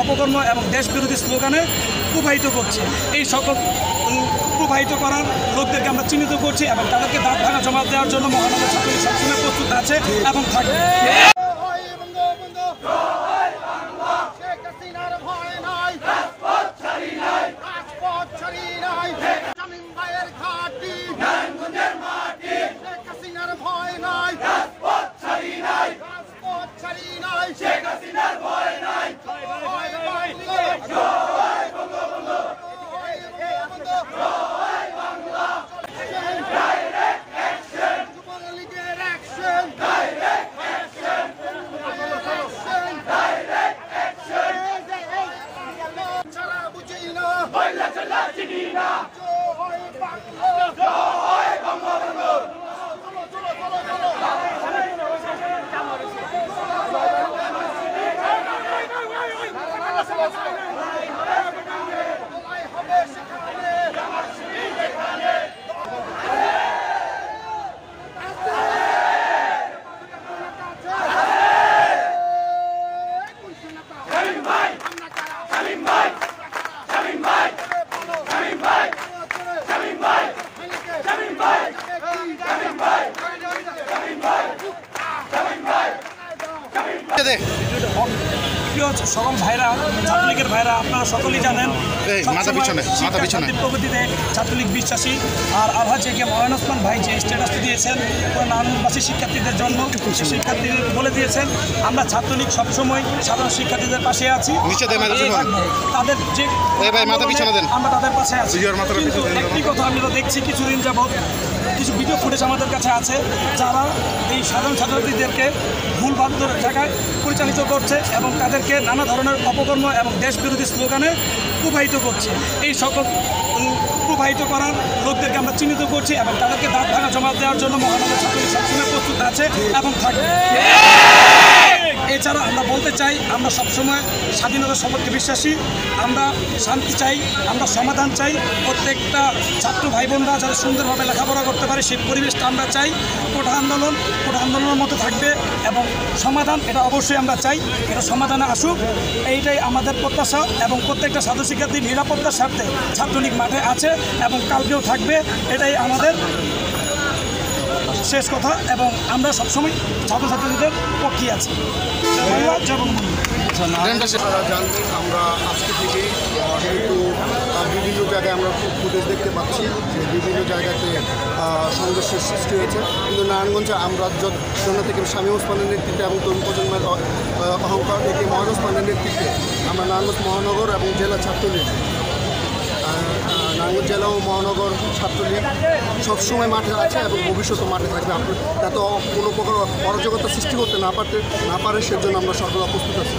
অপকর্ম এবং দেশবিরোধী স্লোগানে প্রবাহিত করছে। এই সকল প্রবাহিত করার লোকদেরকে আমরা চিহ্নিত করছি এবং তাদেরকে দাঁত ভাঙা জবাব দেওয়ার জন্য মহানগর ছাত্রলীগ সবসময় প্রস্তুত আছে এবং থাকবে। সকল ভাইরা, ছাত্রলীগের ভাইরা, আপনারা সকলেই জানেন প্রগতিতে ছাত্রলীগ বিশ্বাসী। আর আলহাজ এ কে ময়ন ওসমান ভাই যে স্ট্যাটাসটি দিয়েছেন নারায়ণগঞ্জবাসী শিক্ষার্থীদের জন্য, শিক্ষার্থীদের বলে দিয়েছেন আমরা ছাত্রলীগ সবসময় সাধারণ শিক্ষার্থীদের পাশে আছি, তাদের যে আমরা তাদের পাশে আছি। কিন্তু একটি কথা আমরা দেখছি কিছুদিন যাবৎ কিছু ভিডিও ফুটেজ আমাদের কাছে আছে যারা এই সাধারণ ছাত্রছাত্রীদেরকে ভুলভান্ত জায়গায় পরিচালিত করছে এবং তাদেরকে নানা ধরনের অপকর্ম এবং দেশবিরোধী স্লোগানে প্রবাহিত করছে। এই সকল প্রবাহিত করার লোকদেরকে আমরা চিহ্নিত করছি এবং তাদেরকে দাঁত ভাঙা জবাব দেওয়ার জন্য মহানগর ছাত্রলীগ সবসময় প্রস্তুত আছে এবং থাকবে। এছাড়া আমরা বলতে চাই আমরা সবসময় স্বাধীনতার সপক্ষে বিশ্বাসী, আমরা শান্তি চাই, আমরা সমাধান চাই। প্রত্যেকটা ছাত্র ভাই বোনরা যারা সুন্দরভাবে লেখাপড়া করতে পারে সেই পরিবেশটা আমরা চাই। কোটা আন্দোলনের মতো থাকবে এবং সমাধান এটা অবশ্যই আমরা চাই, এটা সমাধানে আসুক, এইটাই আমাদের প্রত্যাশা। এবং প্রত্যেকটা ছাত্র শিক্ষার্থীর নিরাপত্তার স্বার্থে ছাত্রলীগ মাঠে আছে এবং কালকেও থাকবে, এটাই আমাদের শেষ কথা। এবং আমরা সবসময় ছাত্রছাত্রীদের পক্ষে আছি। জানবেন আমরা আজকে থেকে যেহেতু বিভিন্ন জায়গায় আমরা ফুটেজ দেখতে পাচ্ছি যে বিভিন্ন জায়গাতে সংঘর্ষের সৃষ্টি হয়েছে, কিন্তু নারায়ণগঞ্জে আমরা জন্য থেকে শামীম ওসমানের নেতৃত্বে এবং তরুণ প্রজন্মের অহংকার থেকে ময়ন ওসমানের নেতৃত্বে আমরা নারায়ণগঞ্জ মহানগর এবং জেলা ছাত্রলীগ, নারায়ণগঞ্জ জেলা ও মহানগর ছাত্রলীগ সবসময় মাঠে আছে এবং ভবিষ্যতে মাঠে থাকবে। যাতে কোনো প্রকার অরাজকতা সৃষ্টি করতে না পারে সেজন্য আমরা সর্বদা প্রস্তুত আছি।